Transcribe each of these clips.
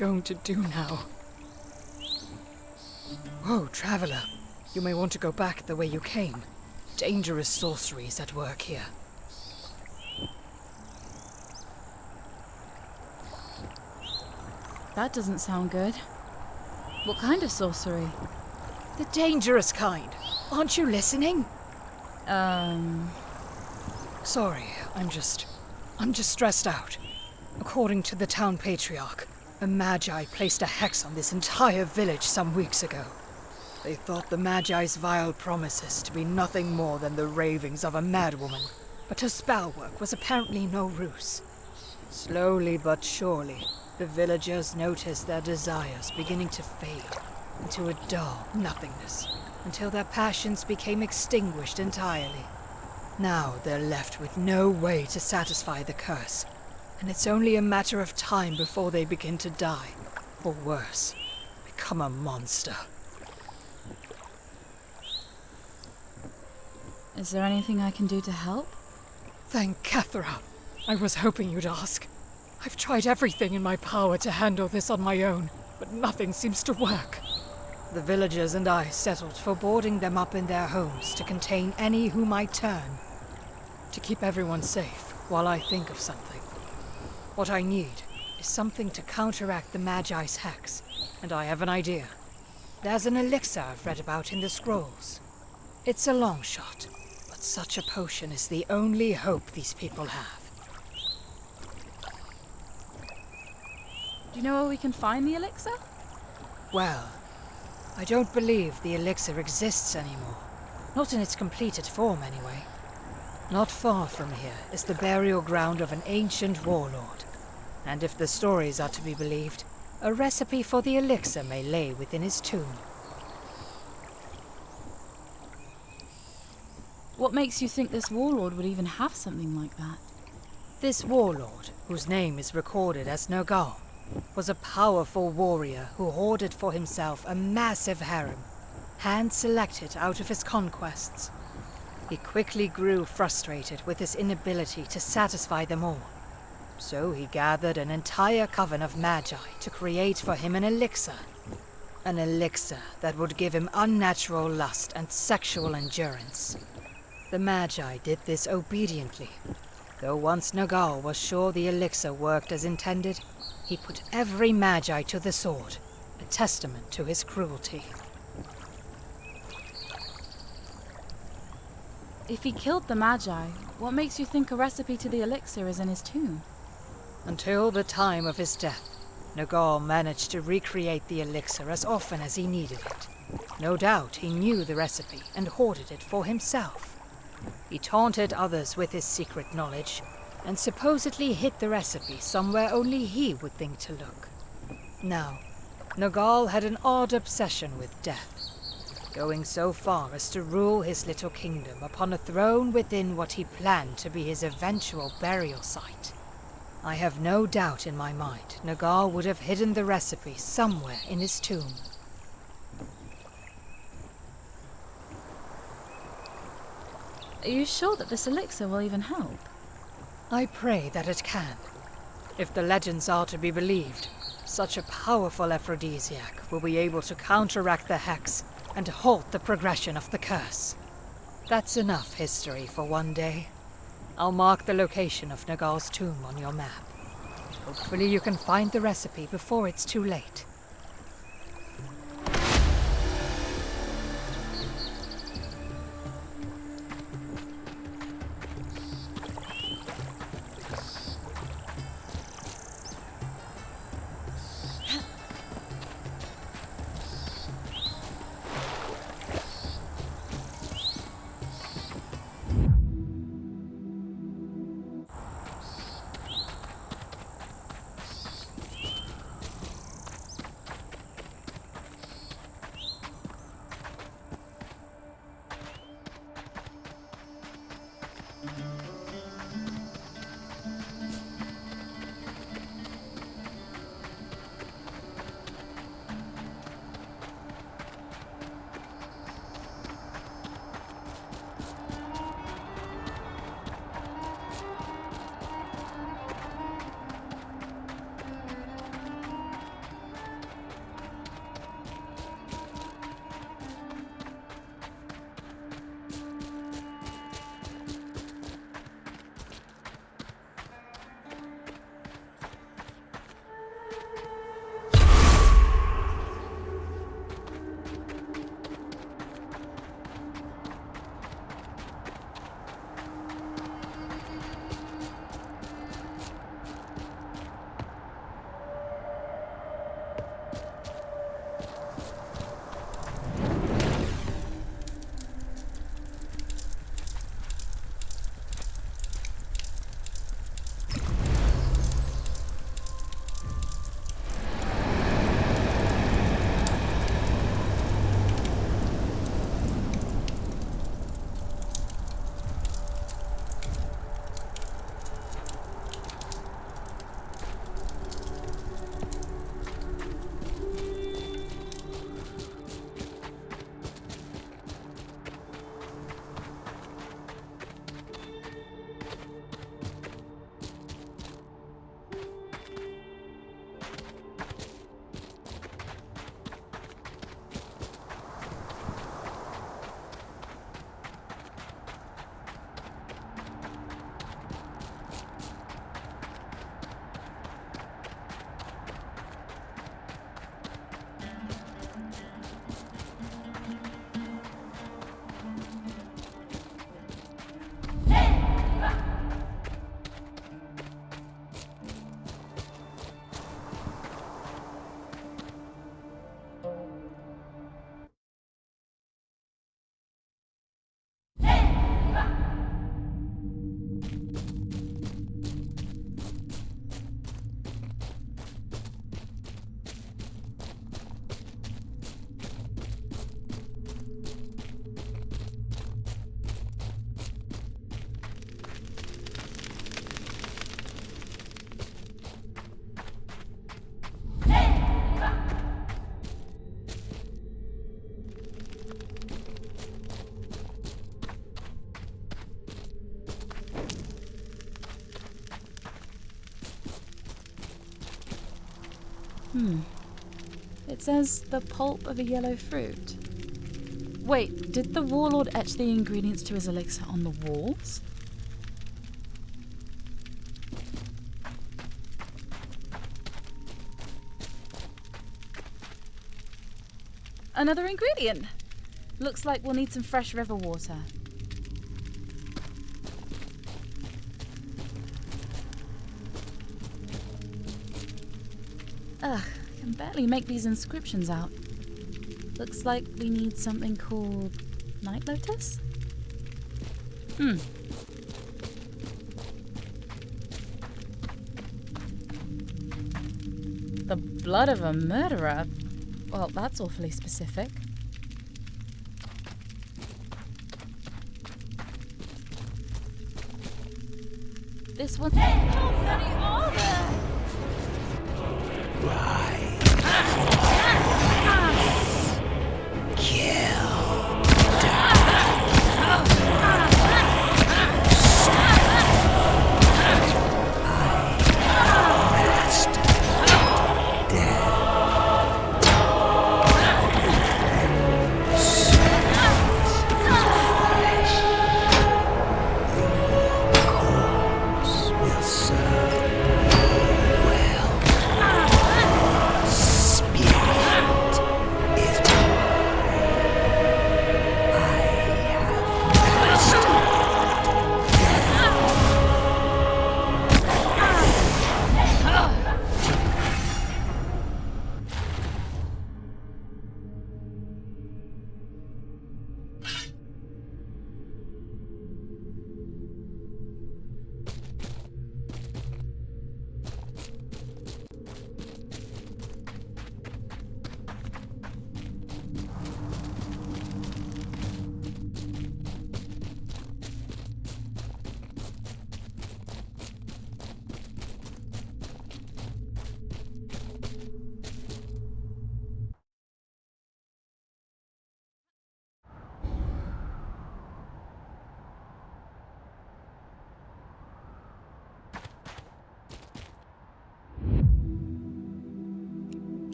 going to do now? Whoa, traveler. You may want to go back the way you came. Dangerous sorcery is at work here. That doesn't sound good. What kind of sorcery? The dangerous kind. Aren't you listening? Sorry, I'm just stressed out. According to the town patriarch, a magi placed a hex on this entire village some weeks ago. They thought the magi's vile promises to be nothing more than the ravings of a madwoman, but her spell work was apparently no ruse. Slowly but surely, the villagers noticed their desires beginning to fade into a dull nothingness, until their passions became extinguished entirely. Now they're left with no way to satisfy the curse, and it's only a matter of time before they begin to die, or worse, become a monster. Is there anything I can do to help? Thank Cathra. I was hoping you'd ask. I've tried everything in my power to handle this on my own, but nothing seems to work. The villagers and I settled for boarding them up in their homes to contain any who might turn. To keep everyone safe while I think of something. What I need is something to counteract the Magi's hex, and I have an idea. There's an elixir I've read about in the scrolls. It's a long shot, but such a potion is the only hope these people have. Do you know where we can find the elixir? Well, I don't believe the elixir exists anymore. Not in its completed form, anyway. Not far from here is the burial ground of an ancient warlord. And if the stories are to be believed, a recipe for the elixir may lay within his tomb. What makes you think this warlord would even have something like that? This warlord, whose name is recorded as Nergal, was a powerful warrior who hoarded for himself a massive harem, hand-selected out of his conquests. He quickly grew frustrated with his inability to satisfy them all. So he gathered an entire coven of magi to create for him an elixir. An elixir that would give him unnatural lust and sexual endurance. The magi did this obediently, though once Nergal was sure the elixir worked as intended, he put every magi to the sword, a testament to his cruelty. If he killed the Magi, what makes you think a recipe to the elixir is in his tomb? Until the time of his death, Nergal managed to recreate the elixir as often as he needed it. No doubt he knew the recipe and hoarded it for himself. He taunted others with his secret knowledge, and supposedly hid the recipe somewhere only he would think to look. Now, Nergal had an odd obsession with death, going so far as to rule his little kingdom upon a throne within what he planned to be his eventual burial site. I have no doubt in my mind Nergal would have hidden the recipe somewhere in his tomb. Are you sure that this elixir will even help? I pray that it can. If the legends are to be believed, such a powerful aphrodisiac will be able to counteract the hex and halt the progression of the curse. That's enough history for one day. I'll mark the location of Nergal's tomb on your map. Hopefully you can find the recipe before it's too late. It says the pulp of a yellow fruit. Wait, did the warlord etch the ingredients to his elixir on the walls? Another ingredient! Looks like we'll need some fresh river water. Ugh, I can barely make these inscriptions out. Looks like we need something called Night Lotus? The blood of a murderer? Well, that's awfully specific. This one. How many are there?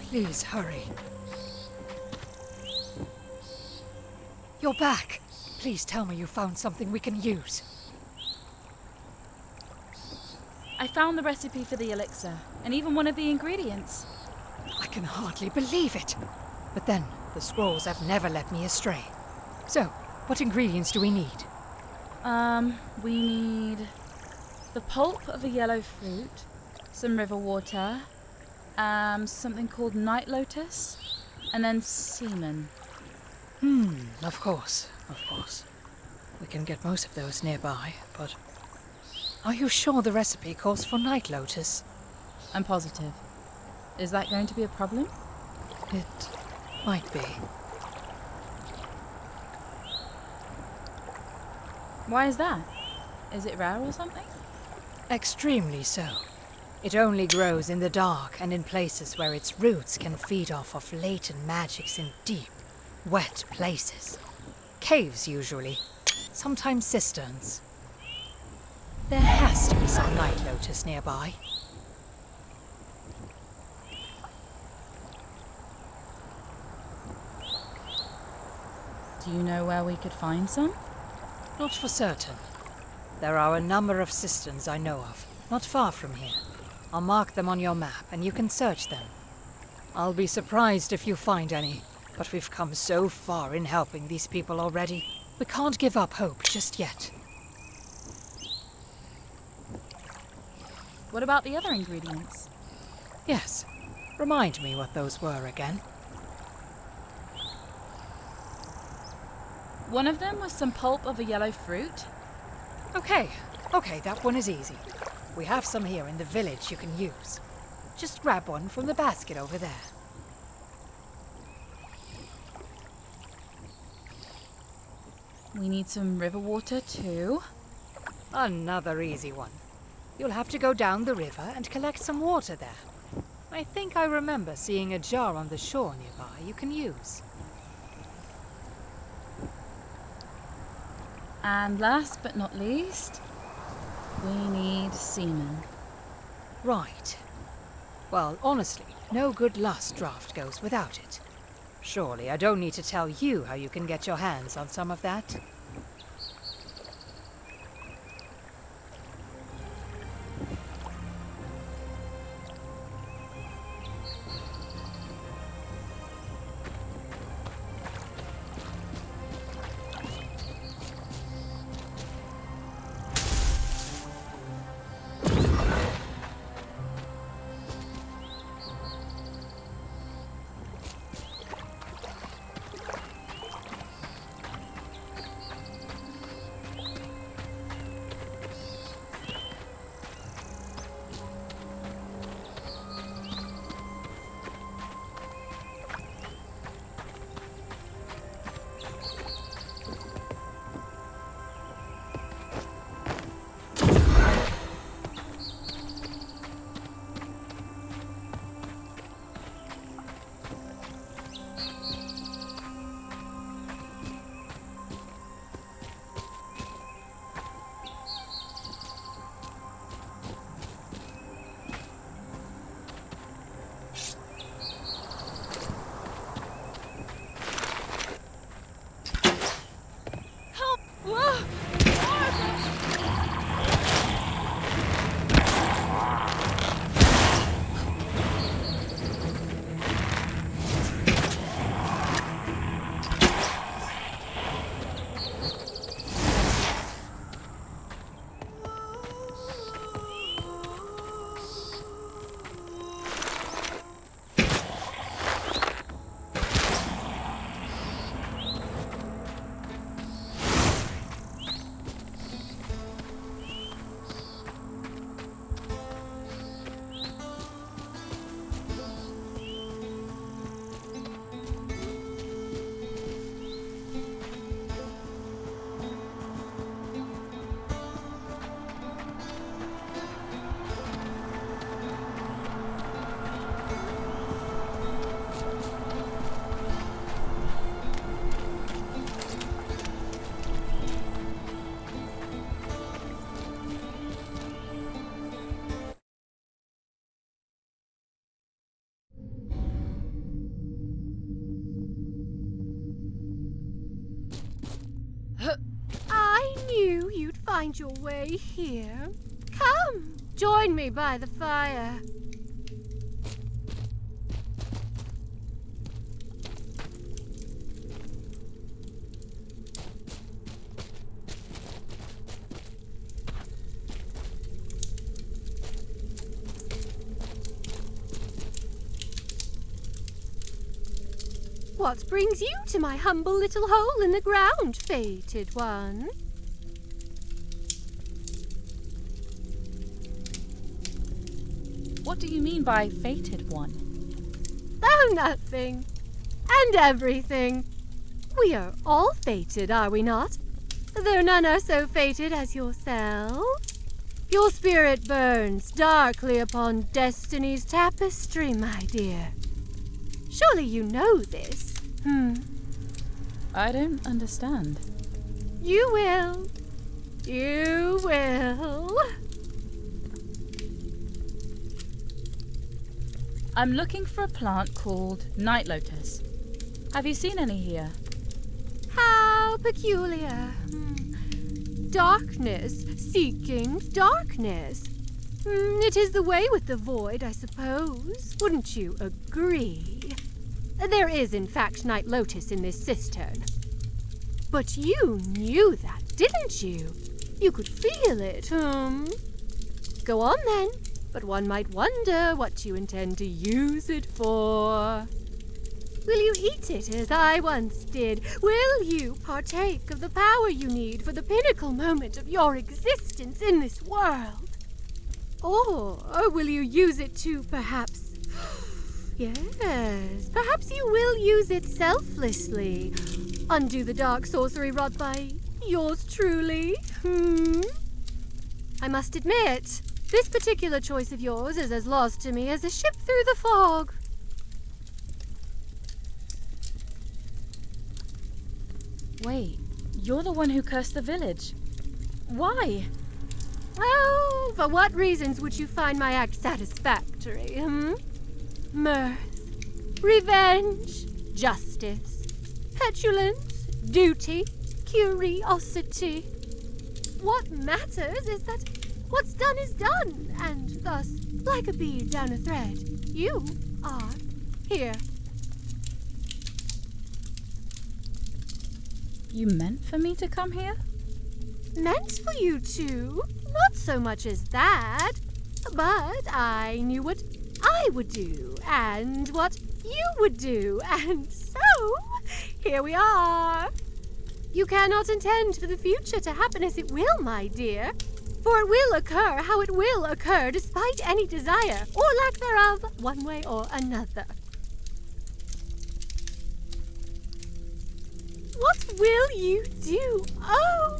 Please hurry. You're back. Please tell me you found something we can use. I found the recipe for the elixir, and even one of the ingredients. I can hardly believe it. But then, the scrolls have never led me astray. So, what ingredients do we need? We need the pulp of a yellow fruit, some river water, something called Night Lotus, and then semen. Of course. We can get most of those nearby, but... Are you sure the recipe calls for Night Lotus? I'm positive. Is that going to be a problem? It might be. Why is that? Is it rare or something? Extremely so. It only grows in the dark and in places where its roots can feed off of latent magics in deep, wet places. Caves, usually. Sometimes cisterns. There has to be some Night Lotus nearby. Do you know where we could find some? Not for certain. There are a number of cisterns I know of, not far from here. I'll mark them on your map and you can search them. I'll be surprised if you find any, but we've come so far in helping these people already. We can't give up hope just yet. What about the other ingredients? Yes. Remind me what those were again. One of them was some pulp of a yellow fruit. Okay, that one is easy. We have some here in the village you can use. Just grab one from the basket over there. We need some river water too. Another easy one. You'll have to go down the river and collect some water there. I think I remember seeing a jar on the shore nearby you can use. And last but not least, we need semen. Right. Well, honestly, no good lust draft goes without it. Surely I don't need to tell you how you can get your hands on some of that. I knew you'd find your way here. Come, join me by the fire. What brings you to my humble little hole in the ground, fated one? What do you mean by fated one? Oh, nothing. And everything. We are all fated, are we not? Though none are so fated as yourself. Your spirit burns darkly upon destiny's tapestry, my dear. Surely you know this. I don't understand. You will. You will. I'm looking for a plant called night lotus. Have you seen any here? How peculiar. Darkness seeking darkness. It is the way with the void, I suppose. Wouldn't you agree? There is, in fact, night lotus in this cistern. But you knew that, didn't you? You could feel it, Go on, then. But one might wonder what you intend to use it for. Will you eat it as I once did? Will you partake of the power you need for the pinnacle moment of your existence in this world? Or will you use it to, perhaps... Yes, perhaps you will use it selflessly. Undo the dark sorcery wrought by yours truly. I must admit, This particular choice of yours is as lost to me as a ship through the fog. Wait, you're the one who cursed the village. Why? Oh, for what reasons would you find my act satisfactory, Mirth, revenge, justice, petulance, duty, curiosity. What matters is that what's done is done, and thus, like a bead down a thread, you are here. You meant for me to come here? Meant for you to? Not so much as that. But I knew what I would do, and what you would do, and so here we are. You cannot intend for the future to happen as it will, my dear. For it will occur how it will occur, despite any desire, or lack thereof, one way or another. What will you do? Oh,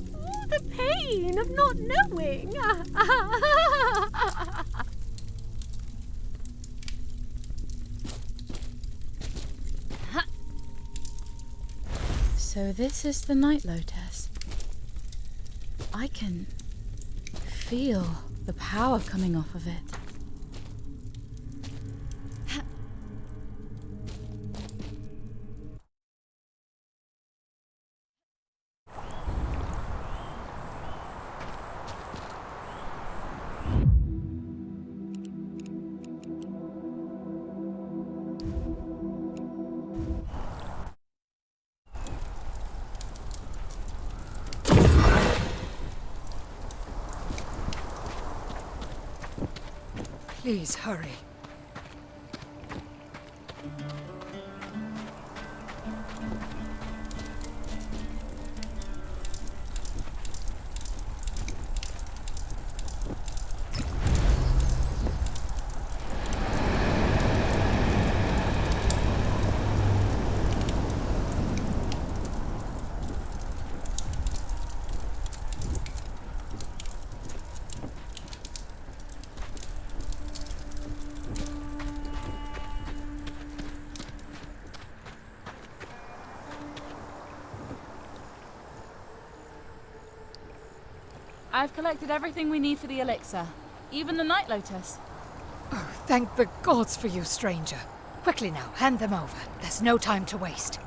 the pain of not knowing. So this is the Night Lotus. I can feel the power coming off of it. Please hurry. I've collected everything we need for the elixir, even the Night Lotus. Oh, thank the gods for you, stranger. Quickly now, hand them over. There's no time to waste.